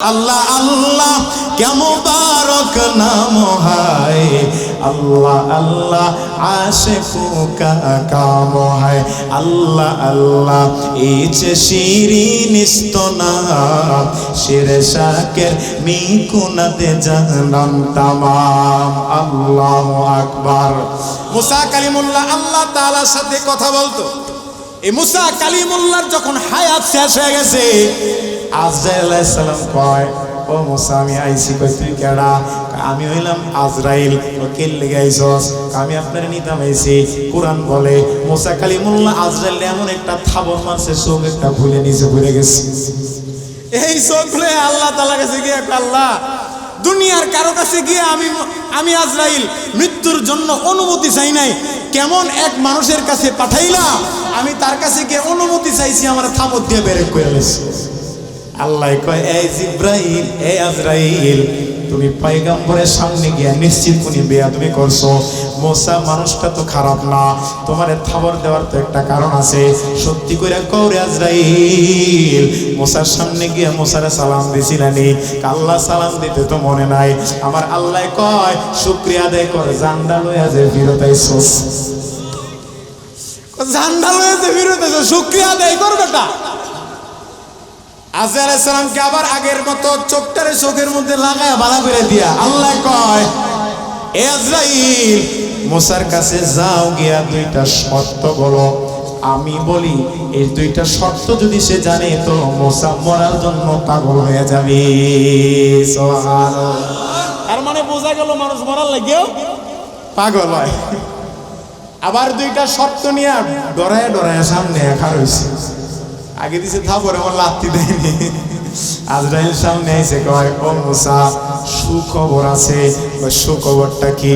আল্লাহ আল্লাহ কে মুবারক নাম হায় আল্লাহ আল্লাহ আশিকু কা কাম হায় আল্লাহ আল্লাহ ইচে শিরিন ইস্তনাম শির শাকের মিকুনাতে জাহান্নাম তামাম আল্লাহু আকবার। মুসা কালিমুল্লাহ আল্লাহ তাআলার সাথে কথা বলতো। এই মুসা কালিমুল্লাহর যখন হায়াত শেষ হয়ে গেছে, আজরাইল আলাইহিস সালাম কয়, ও মুসা আমি আইছি। কই তুই কেডা? আমি হইলাম আজরাইল। ও কে লেগে আইছস? আমি আপনার নিতাম আইছি। কুরআন বলে মুসা কালিমুল্লাহ আজরাইল এমন একটা থাবর মারছে, চোখ একটা ভুলে নিচে পড়ে গেছে। এই চোখ ভুলে আল্লাহ তাআলার কাছে গিয়ে, আল্লাহ দুনিয়ার কারো কাছে গিয়ে আমি আজরাইল মৃত্যুর জন্য অনুমতি চাই নাই, কেমন এক মানুষের কাছে পাঠাইলাম, আমি তার কাছে গিয়ে অনুমতি চাইছি, আমার থাবর দিয়ে বের করে দিয়েছে। আল্লাহ কয়, এই জিব্রাইল, এই আজরাইল, তুমি পয়গম্বরের সামনে গিয়া নিশ্চিত কোনি বেয়াদবি করছো। মুসা মানুষটা তো খারাপ না, তোমারে খবর দেওয়ার তো একটা কারণ আছে। সত্যি কইরা কও রে আজরাইল, মুসার সামনে গিয়া মুসারে সালাম দিছিলানি? আল্লাহ সালাম দিতে তো মনে নাই। আমার আল্লাহ কয়, শুকরিয়া আদায় কর, জান্ডা লইয়া যে ফিরত আইছস। জান্ডা লইয়া যে ফিরত আইছস, শুকরিয়া আদায় কর বেটা। আজরাইল আলাইহিস সালামকে আবার আগের মতো চোখটারে চোখের মধ্যে লাগায় বালা করে দিয়া আল্লাহ কয়, এ আজরাইল, মুসার কাছে যাও, গিয়া দুইটা শর্ত বলো। আমি বলি এই দুইটা শর্ত যদি সে জানে তো মুসা মরার জন্য পাগল হয়ে যাবে। সুবহানাল্লাহ। তার মানে বোঝা গেল মানুষ মরার লাগেও পাগল হয়। আবার দুইটা শর্ত নিয়ে ডরায় ডরায় সামনে একা রইছে। আগে দিছে থাপর, আমার লাত্তি দেয়নি। আজরাইল সামনে এসে কয়, ও মুসা, সুখবর আছে। সুখবরটা কি?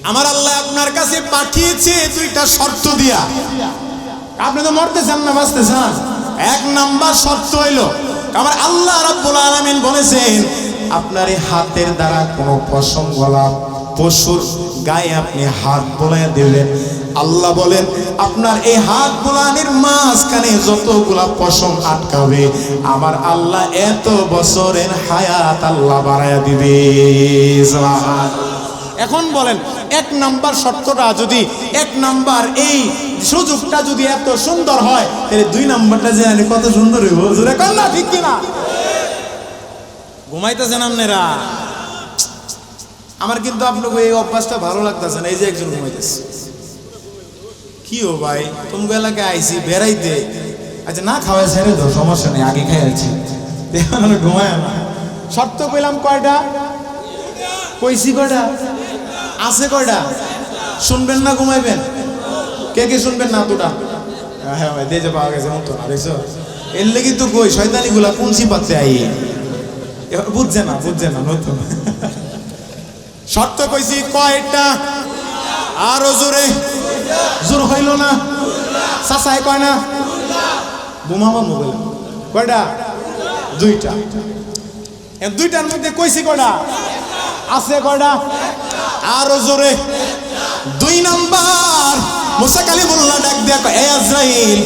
আমার আল্লাহ আপনার কাছে পাঠিয়েছে দুইটা শর্ত দিয়া। আপনি তো মরতে চান না, বাঁচতে চান? এক নাম্বার শর্ত হইল, আমার আল্লাহ রাব্বুল আলামিন বলেছেন, আপনার এই হাতের দ্বারা কোনো পশম গলা পশুর গায়ে আপনি হাত বোলাইয়া দিবেন। আল্লাহ বলেন, আপনার এই হাত বোলানির মাঝখানে যতগুলা পশম আটকাবে, আমার আল্লাহ এত বছরের হায়াত আল্লাহ বাড়াইয়া দিবে। এখন বলেন, এক নাম্বার শর্তটা যদি, এক নাম্বার এই সুযোগটা যদি এত সুন্দর হয়, তাহলে দুই নাম্বারটা যে কত সুন্দর হইব। জোরে কর না, ঠিক কিনা? ঘুমাইতেছেন আপনারা? আমার কিন্তু আপনাকে এই অভ্যাসটা ভালো লাগতেছে না। এই যে একজন ঘুমাইতেছে, কি ও ভাই, তুমি এলাকায় আইসি বেড়াইতে, আচ্ছা না খাওয়াই ছেড়ে তো সমস্যা নেই, আগে খাই আছি, ঘুমায় না। শর্ত পেলাম কয়টা? কইছি কয়টা? আছে কয়টা? শুনবেন না ঘুমাইবেন? কে কে শুনবেন না? তোটা হ্যাঁ ভাই, দিয়ে যে পাওয়া গেছে মতো না, দেখছো? এর লেগে তো কই শয়তানি গুলা কুঞ্চি পাতে আই, বুঝছে না, বুঝছে না, নতুন শর্ত কইছি কয়টা? আরো জোরে, জোর হইল না? চাচাই কয় না? বুমাবা মোবাইল কয়টা? দুইটা। দুইটার মধ্যে কইছি কয়টা? আছে কয়টা? আরো জোরে। দুই নাম্বার। মুসা কালিমুল্লাহ ডাক দিয়া কয়, এ আজরাইল,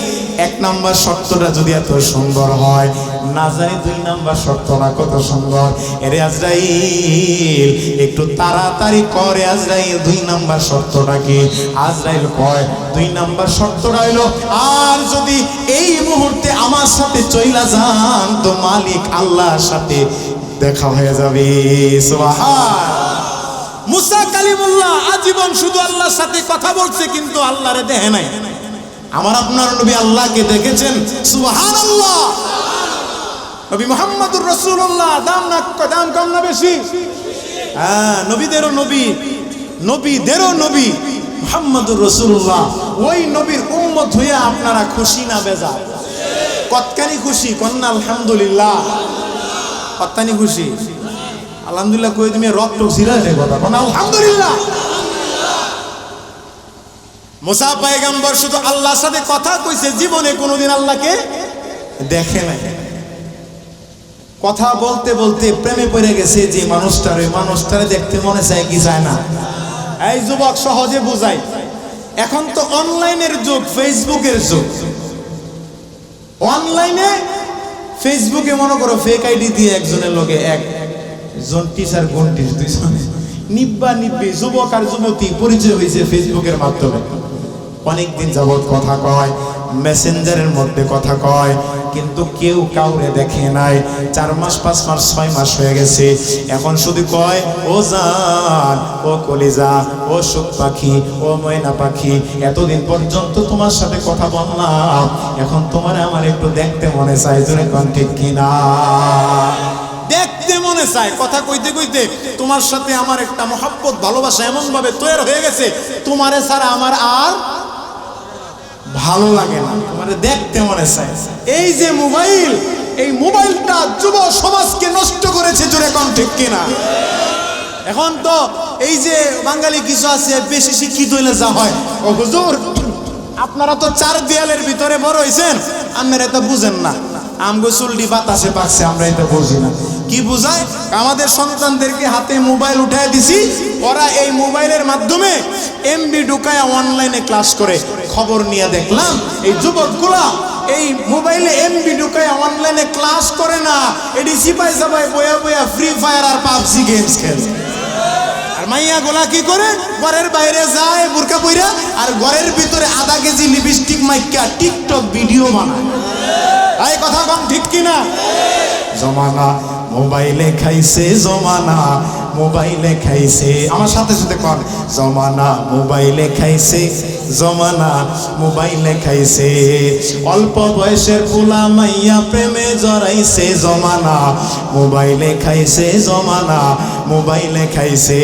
এক নাম্বার শর্তটা যদি এত সুন্দর হয়, না জানি দুই নাম্বার শর্তটা কত সুন্দর। এরে আজরাইল, একটু তাড়াতাড়ি করে আজরাইল, দুই নাম্বার শর্তটা কি? আজরাইল কয়, দুই নাম্বার শর্তটা হইলো, আর যদি এই মুহূর্তে আমার সাথে চইলা যান তো মালিক আল্লাহর সাথে দেখা হয়ে যাবে। সুবহানাল্লাহ। মুসা কালিমুল্লাহ আজীবন শুধু আল্লাহর সাথে কথা বলছে, কিন্তু আল্লাহরে দেখে নাই। আমার আপনার নবী আল্লাহকে দেখেছেন। সুবহানাল্লাহ। নবী মুহাম্মদুর রাসূলুল্লাহ, দাম কম না বেশি? হ্যাঁ, নবীদেরও নবী, নবীদেরও নবী মুহাম্মদুর রাসূলুল্লাহ। ওই নবীর উম্মত হইয়া আপনারা খুশি না বেজার? কতখানি খুশি? কন্যা আলহামদুলিল্লাহ। কতখানি খুশি? আলহামদুলিল্লাহ কই তুমি রক্ত ছিলা রে কথা কোন? আলহামদুলিল্লাহ। মুসা পয়গম্বর শুধু আল্লাহর সাথে কথা কইছে, জীবনে কোনোদিন আল্লাহকে দেখে নাই। কথা বলতে বলতে প্রেমে পড়ে গেছে যে মানুষটার, ওই মানুষটারে দেখতে মনে চায় কি চায় না? এই যুবক সহজে বুঝাই, এখন তো অনলাইনের যুগ, ফেসবুকের যুগ। অনলাইনে ফেসবুকে মনে করো ফেক আইডি দিয়ে একজনের লগে একজন টিচার গন্টির দুইজনে নিব্বা নিব্বি যুবক আর যুবতী পরিচয় হয়েছে ফেসবুকের মাধ্যমে। অনেকদিন যাবৎ কথা কয়, মেসেঞ্জারের মধ্যে কথা কয়, কিন্তু কেউ কাউরে দেখে নাই। 4 মাস 5 মাস 6 মাস হয়ে গেছে, এখন শুধু কয় ও জান, ও কলিজা, ও সুখ পাখি, ও ময়না পাখি, এতদিন পর্যন্ত তোমার সাথে কথা বললাম, এখন তোমার আমার একটু দেখতে মনে চাই। জোরে কোন ঠিক কিনা? দেখতে মনে চায়। কথা কইতে কইতে তোমার সাথে আমার একটা মহব্বত ভালোবাসা এমন ভাবে তৈরি হয়ে গেছে, তোমারে ছাড়া আমার আর ভালো লাগে না, তোমারে দেখতে মনে চায়। এই যে মোবাইল, এই মোবাইলটা যুব সমাজকে নষ্ট করেছে। জোরে কোন ঠিক কিনা? এখন তো এই যে বাঙালি কিছু আছে বেশি শিক্ষিত হইলে যা হয়, ও হুজুর আপনারা তো 4 দেয়ালের ভিতরে বড় হইছেন, আপনারা তো বুঝেন না, আমগো চুলটি বাতাসে পাকছে, আমরা এটা বুঝি না। কি বুঝায়? আমাদের সন্তানদেরকে হাতে মোবাইল উঠায় দিছি, ওরা এই মোবাইলের মাধ্যমে এমবি ঢুকায় অনলাইনে ক্লাস করে। খবর নিয়ে দেখলাম এই যুবকগুলা এই মোবাইলে এমবি ঢুকায় অনলাইনে ক্লাস করে না, এটি সিপাই সাপাই বয়া বয়া ফ্রি ফায়ার আর পাবজি গেমস খেলে। আর মাইয়া গোলা কি করে? ঘরের বাইরে যায় বোরকা পইরা, আর ঘরের ভিতরে আধা কেজি লিপস্টিক মাইকা টিকটক ভিডিও বানায়। এই কথা কম ঠিক কিনা? জমানা মোবাইলে খাইছে, জমানা মোবাইলে খাইছে। আমার সাথে সাথে কর, জমানা মোবাইলে খাইছে, জমানা মোবাইলে খাইছে। অল্প বয়সের পোলা মাইয়া প্রেমে জড়াইছে, জমানা মোবাইলে খাইছে, জমানা মোবাইলে খাইছে।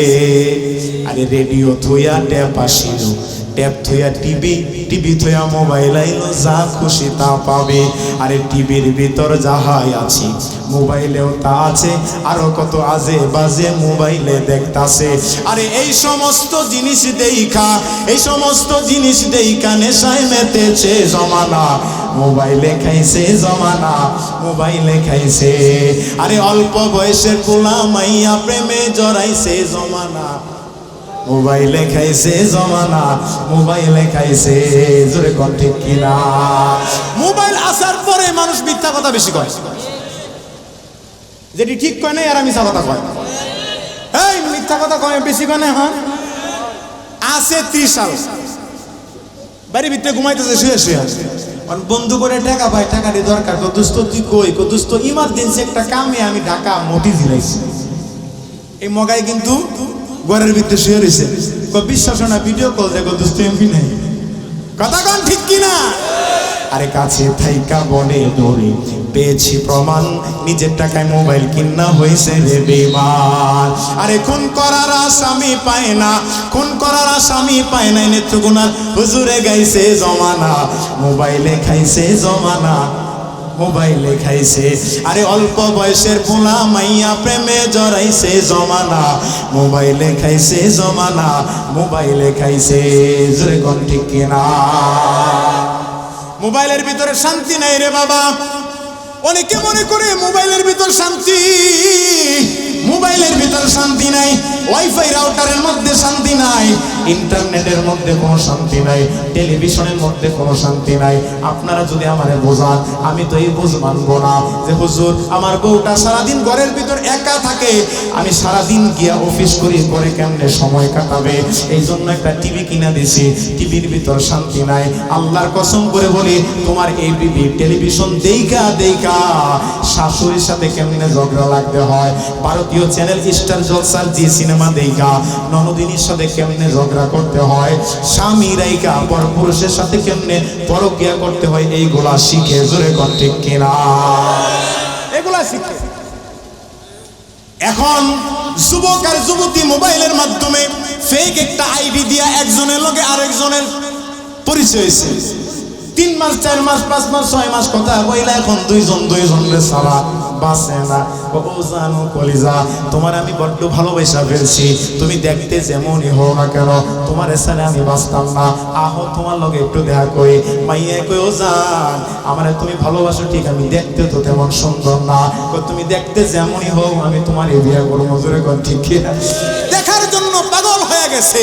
আরে রেডিও থুয়া ট্যাপ আসিল, ট্যাপ থুয়া টিভি, টিভি থুয়া মোবাইল আইলো, যা খুশি তা পাবে। আরে টিভির ভিতর যাহাই আছে মোবাইলেও তা আছে, আরো কত আজে বাজে মোবাইলে দেখতাছে। আরে এই সমস্ত জিনিস দেইখা, এই সমস্ত জিনিস দেইখা নেশায় মেতেছে, জমানা মোবাইলে খাইছে, জমানা মোবাইলে খাইছে। আরে অল্প বয়সের পোলা মাইয়া প্রেমে জড়াইছে, জমানা মোবাইলে খাইছে, জমানা মোবাইলে খাইছে। জোরে কোন ঠিক কিনা? মোবাইল আসার পরে মানুষ মিথ্যা কথা বেশি কয়, যেটি ঠিক কয় না, আর মিথ্যা কথা কয়। এই মিথ্যা কথা কয় বেশি কয় না। হ্যাঁ আছে 30 সাল বাড়ির ভিতরে ঘুমাইতেছে শুয়ে শুয়ে, বন্ধু করে টাকা পায়, টাকাটি দরকার। দোস্ত তুই কই? দোস্ত ইমার্জেন্সি একটা কামে আমি ঢাকা মোটি দিলাইছি। এই মগাই কিন্তু ঘরের ভিতরে শুয়ে রয়েছে, বিশ্বাস না, ভিডিও কল দেখো দোস্ত এমপি নাই। কথা কন ঠিক কিনা? আরে কাছে থাইকা বলে দৌড়ে পেয়েছি প্রমাণ, নিজের টাকায় মোবাইল কিনা হয়েছে রে বেমান। আরে খুন করার আসামি পায় না, খুন করার আসামি পায় না, নেত্রকোনার হুজুরে গাইছে, জমানা মোবাইলে খাইছে, জমানা মোবাইলে খাইছে। আরে অল্প বয়সের পোলা মাইয়া প্রেমে জড়াইছে, জমানা মোবাইলে খাইছে, জমানা মোবাইলে খাইছে। জোরে কোন ঠিক কিনা? মোবাইলের ভিতরে শান্তি নাই রে বাবা। অনেকে মনে করে মোবাইলের ভিতর শান্তি, মোবাইলের ভিতর শান্তি নাই, ওয়াইফাই রাউটারের মধ্যে শান্তি নাই, ইন্টারনেটের মধ্যে কোনো শান্তি নাই, টেলিভিশনের মধ্যে কোনো শান্তি নাই। আপনারা যদি আমারে বোঝান, আমি তো এই বুঝ মানবো না যে হুজুর আমার বউটা সারাদিন ঘরের ভিতর একা থাকে, আমি সারাদিন গিয়া অফিস করি, করে কেমনে সময় কাটাবে, এই জন্য একটা টিভি কিনা দিছি, টিভির ভিতর শান্তি নাই। আল্লাহর কসম করে বলি, তোমার এই বিবি টেলিভিশন দেইকা দেইকা শাশুড়ির সাথে কেমনে ঝগড়া লাগতে হয়, ভারতীয় চ্যানেল স্টার জলসার জি সিনেমা দেইকা ননদিনীর সাথে কেমনে ঝগড়া করতে হয়, স্বামী রাইকা পরপুরুষের সাথে কেমনে পরকিয়া করতে হয়, এইগুলা শিখে। জোরে কোন ঠিক কিনা? এগুলা শিখে। এখন যুবক আর যুবতী মোবাইলের মাধ্যমে ফেক একটা আইডি দিয়া একজনের লগে আরেকজনের পরিচয় হয়েছে। 3 মাস 4 মাস 5 মাস 6 মাস কথা বইলা এখন দুইজনরে সারা বাসে না। ও জানো কলিজা, তোমার আমি বড্ড ভালোবাসা ফেলছি, তুমি দেখতে যেমনই হও না কেন, তোমার এসানে আমি বাঁচতাম না, আহো তোমার লগে একটু দেখা কই। মাইয়া কই, ও জান আমারে তুমি ভালোবাসো ঠিক, আমি দেখতে তো তেমন সুন্দর না, তুমি দেখতে যেমনই হও আমি তোমার এই বিয়ে করবো। জোরে কোন ঠিক কিনা? দেখার জন্য পাগল হয়ে গেছে।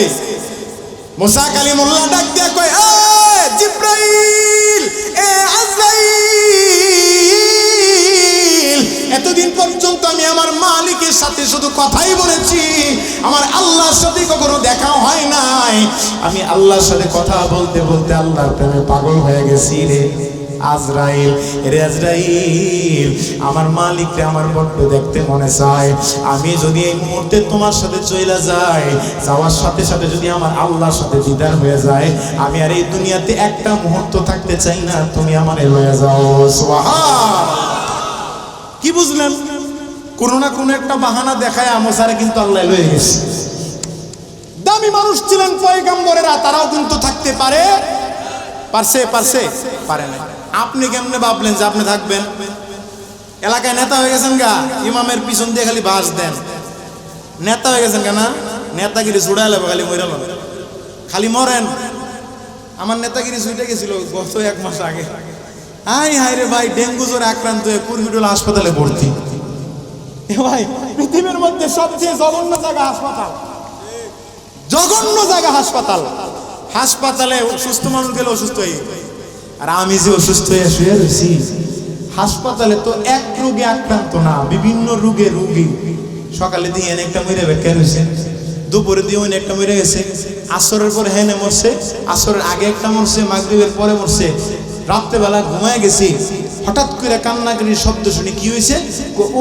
মুসা কালিমুল্লাহ ডাক দিয়া কয়, জিব্রাইল, এ আজরাইল, এতদিন পর্যন্ত আমি আমার মালিকের সাথে শুধু কথাই বলেছি, আমার আল্লাহর সাথে কখনো দেখা হয় নাই। আমি আল্লাহর সাথে কথা বলতে বলতে আল্লাহর প্রেমে পাগল হয়ে গেছি রে আজরাইল। রে আজরাইল, আমার মালিককে আমার বড্ড দেখতে মনে চায়। আমি যদি এই মুহূর্তে তোমার সাথে চলে যাই, যাওয়ার সাথে সাথে যদি আমার আল্লাহর সাথে দিদার হয়ে যায়, আমি আর এই দুনিয়াতে একটা মুহূর্ত থাকতে চাই না, তুমি আমারে লয়ে যাও। সুবহান। কি বুঝলেন? কোনো না কোনো একটা বাহানা দেখায় আমসারে কিন্তু আল্লাহ লয়ে গেছে। দামি মানুষ ছিলেন পয়গম্বরেরা, তারাও কিন্তু থাকতে পারছে পারে না। আপনি কেমনে ভাবলেন যে আপনি থাকবেন? এলাকায় নেতা হয়ে গেছেন গা, ইমামের পিছন দিয়ে খালি বাস দেন, নেতা হয়ে গেছেন কেনা? নেতাগিরি ছুড়াইলে খালি মরেল, খালি মরেন। আমার নেতাগিরি ছুটে গেছিল গত 1 মাস আগে। হাই রে ভাই, ডেঙ্গু জ্বরে আক্রান্ত হয়ে কুরহিডুল হাসপাতালে ভর্তি। ভাই, পৃথিবীর মধ্যে সবচেয়ে জঘন্য জায়গা হাসপাতাল, জঘন্য জায়গা হাসপাতাল। হাসপাতালে সুস্থ মানুষ গেলে অসুস্থ হয়ে, আর আমি যে অসুস্থ হয়ে শুয়ে রয়েছি হাসপাতালে, তো এক রোগে আক্রান্ত না, বিভিন্ন রোগী। সকালে দিয়ে একটা মরে বেঁকে রয়েছে, দুপুরে দিয়ে একটা মরে গেছে, আসরের পরে হেনে মরছে, আসরের আগে একটা মরছে, মাগরিবের পরে মরছে। রাত্রেবেলা ঘুমায় গেছি, হঠাৎ করে কান্নাকাটির শব্দ শুনে কি হয়েছে,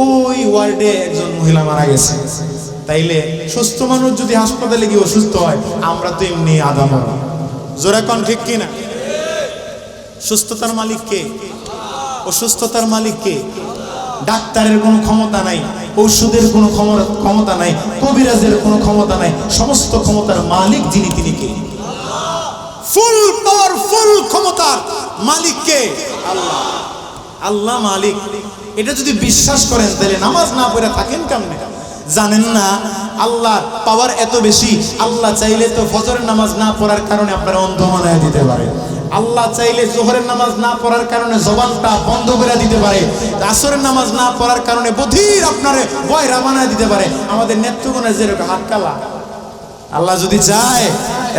ওই ওয়ার্ডে একজন মহিলা মারা গেছে। তাইলে সুস্থ মানুষ যদি হাসপাতালে গিয়ে অসুস্থ হয়, আমরা তো এমনি আদা মরা। জোরে কোন ঠিক কিনা? সুস্থতার মালিক কে? অসুস্থতার মালিক কে? ডাক্তারের কোনো ক্ষমতা নাই, ঔষধের কোনো ক্ষমতা নাই, কবিরাজের কোনো ক্ষমতা নাই। সমস্ত ক্ষমতার মালিক যিনি, তিনি কে? ফুল পাওয়ারফুল ক্ষমতার মালিক কে? আল্লাহ। আল্লাহ মালিক। এটা যদি বিশ্বাস করেন তাহলে নামাজ না পড়ে থাকেন কেমনে? জানেন না আল্লাহর পাওয়ার এত বেশি, আল্লাহ চাইলে তো ফজরের নামাজ না পড়ার কারণে আপনারা অন্ধ বানায় দিতে পারে। আল্লাহ চাইলে জোহরের নামাজ না পড়ার কারণে জবানটা বন্ধ করে দিতে পারে। আসরের নামাজ না পড়ার কারণে বধির আপনারে বয়রা বানায় দিতে পারে। আমাদের নেত্রকোনার যেরকম হাতকালা, আল্লাহ যদি চায়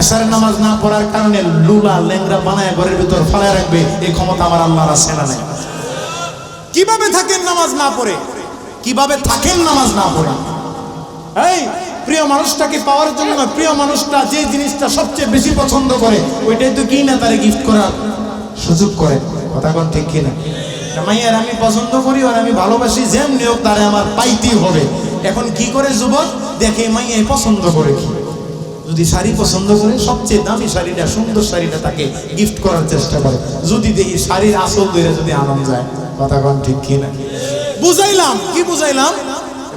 এশারের নামাজ না পড়ার কারণে লুলা ল্যাংরা বানায় ঘরের ভিতর ফালায় রাখবে, এই ক্ষমতা আমার আল্লাহর আছে না নাই? কিভাবে থাকেন নামাজ না পড়ে? কিভাবে থাকেন নামাজ না পড়ে? এই প্রিয় মানুষটাকে পাওয়ার জন্য না, প্রিয় মানুষটা যে জিনিসটা সবচেয়ে বেশি পছন্দ করে ওইটাই তো কি না তারে গিফট করার সুযোগ করে। কথা কোন ঠিক কিনা? মাইয়ার আমি পছন্দ করি আর আমি ভালোবাসি, যেমনি হোক তারে আমার পাইতেই হবে। এখন কি করে যুবক দেখে মাইয়াই পছন্দ করে কি, যদি শাড়ি পছন্দ করে সবচেয়ে দামি শাড়িটা, সুন্দর শাড়িটা তাকে গিফট করার চেষ্টা করে। যদি দেখি শাড়ির আসল ধরে যদি আনন্দ যায়। কথা কোন ঠিক কিনা? বুঝাইলাম কি বুঝাইলাম?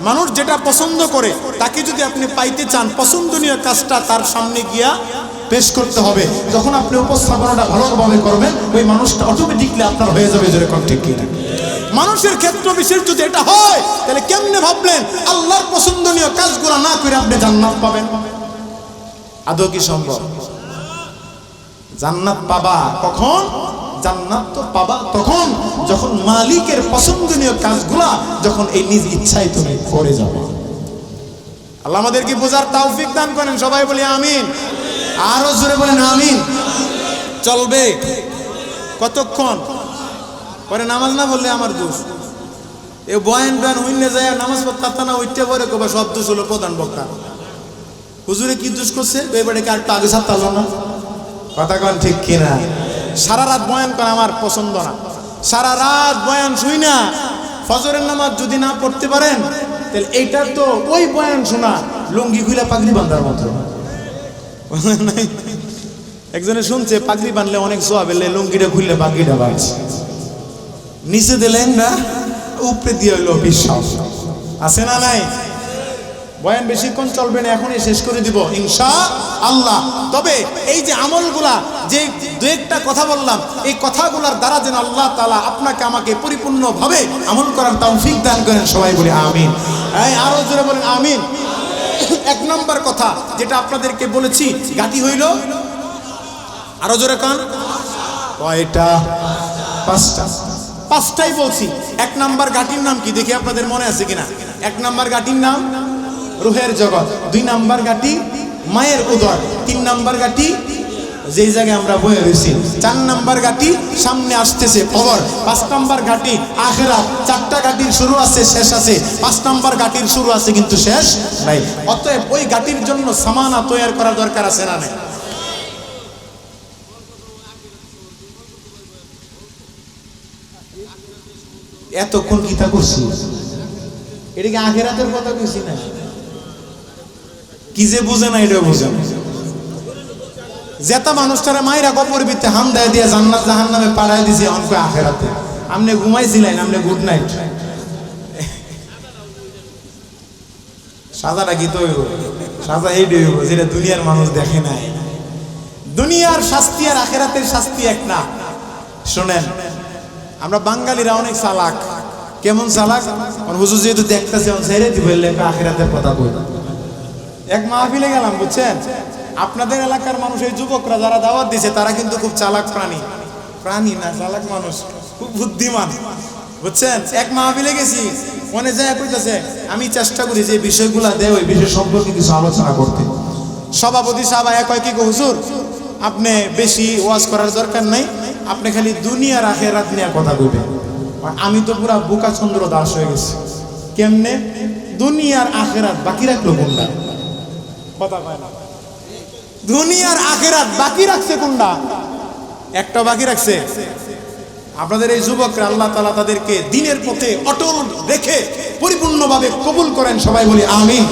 মানুষ যেটা পছন্দ করে তাকে যদি আপনি পাইতে চান, পছন্দনীয় কাজটা তার সামনে গিয়া পেশ করতে হবে। যখন আপনি উপস্থাপনাটা ভালোভাবে করবেন, ওই মানুষটা অটোমেটিকলি আপনার হয়ে যাবে। যেরকম ঠিক কিনা? মানুষের ক্ষেত্র বিশেষ যদি এটা হয়, তাহলে কেমনে ভাবলেন আল্লাহর পছন্দনীয় কাজগুলো না করে আপনি জান্নাত পাবেন? আদৌ কি সম্ভব? জান্নাত পাবা কখন? জান্নাত তো পাবা তখন যখন মালিকের পছন্দনীয় কাজগুলা যখন এই নিজ ইচ্ছায় তুমি করে যাবে। আল্লাহ আমাদেরকে বোঝার তৌফিক দান করেন। সবাই বলি আমিন। আরো জোরে বলেন আমিন। চলবে কতক্ষণ? পরে নামাজ না বললে আমার দোষ। এ বয়ান হইলে যায় নামাজ পড়তে না, ওইটা পরে কবা সব দোষ হলো প্রধান বক্তা। হুজুরে কি দোষ করছে? এবারে কার আগে সাথে না। কথা কন ঠিক কিনা? সারা রাত বয়ান করা আমার পছন্দ না। সারা রাত বয়ান শুই না, ফজরের নামাজ যদি না পড়তে পারেন তাহলে এইটা তো ওই বয়ান শোনা লুঙ্গি খুলে পাগড়ি বাঁধার মতো। একজনে শুনছে পাগড়ি বাঁধলে অনেক সোয়াব, এলে লুঙ্গিটা খুললে পাগড়িটা বাঁধছে, নিচে দিলেন না উপরে দিয়ে হইলো বিশ্বাস। আছে না নাই? বয়ান বেশিক্ষণ চলবে না, এখনই শেষ করে দিব ইনশাআল্লাহ। তবে এই যে আমলগুলা, যে দু একটা কথা বললাম, এই কথাগুলার দ্বারা যেন আল্লাহ তাআলা আপনাকে আমাকে পরিপূর্ণভাবে আমল করার তৌফিক দান করেন। সবাই বলি আমিন। আরো জোরে বলেন আমিন। 1 নম্বর কথা যেটা আপনাদেরকে বলেছি, গাটি হইল, আরো জোরে কান, কয়টা? 5টা। 5টাই বলছি। 1 নম্বর গাটির নাম কি দেখি আপনাদের মনে আছে কিনা? 1 নম্বর গাটির নাম রুহের জগৎ, 2 নম্বর গাটি মায়ের উদর, 3 নম্বর গাটি যেই জায়গায় আমরা বয়ে রয়েছি। 4 নাম্বার ঘাটি সামনে আসতেছে কবর, 5 নাম্বার ঘাটি আখিরাত। 4টা ঘাটির শুরু আছে শেষ আছে, 5 নাম্বার ঘাটির শুরু আছে কিন্তু শেষ নাই। অতএব ওই ঘাটির জন্য সামানা তৈরি করা দরকার আছে না নাই? এতক্ষণ কিতা করছি, এটাকে আখিরাতের কথা কইছি না? কি যে বুঝে না এটাও বুঝে না। যেটা মানুষটারা মাইরা কবর ভিতরে হাম দেয় দিয়ে জান্নাত জাহান্নামে পাঠায় দিছে, অনকে আখিরাতে। আপনি ঘুমাইছিলেন, আপনি গুড নাইট। সাজাটা কি তো হইব? সাজা এইটা হইব যেটা দুনিয়ার মানুষ দেখে নাই। দুনিয়ার শাস্তি আর আখিরাতের শাস্তি এক না। শোনেন, আমরা বাঙালিরা অনেক চালাক। কেমন চালাক? হুজুর যেহেতু দেখতেছে ছেড়ে দিবেন আখিরাতের কথা কই। এক মাহফিলে গেলাম, বুঝছেন, আপনাদের এলাকার মানুষ এই যুবকরা যারা দাওয়াত দিছে তারা কিন্তু খুব চালাক প্রাণী। প্রাণী না, চালাক মানুষ, খুব বুদ্ধিমান, বুঝছেন। এক মাহফিলে গেছি, মনে যায় কইতাছে আমি চেষ্টা করি যে বিষয়গুলা দেয় ওই বিষয় সম্পর্কে কিছু আলোচনা করতে। সভাপতি সাহেব কয় কি গো হুজুর, আপনি বেশি ওয়াজ করার দরকার নাই, আপনি খালি দুনিয়ার আখিরাত নিয়ে কথা কইবেন। আমি তো পুরা বোকা চন্দ্র দাস হয়ে গেছি। কেমনে? দুনিয়ার আখিরাত বাকি রাখলো কোনটা? কথা কয় না। দুনিয়ার আখিরাত বাকি রাখছে কোনটা? একটা বাকি রাখছে। আপনাদের এই যুবকরা আল্লাহ তাআলা তাদেরকে দ্বীনের পথে অটল রেখে পরিপূর্ণভাবে কবুল করেন। সবাই বলি আমিন।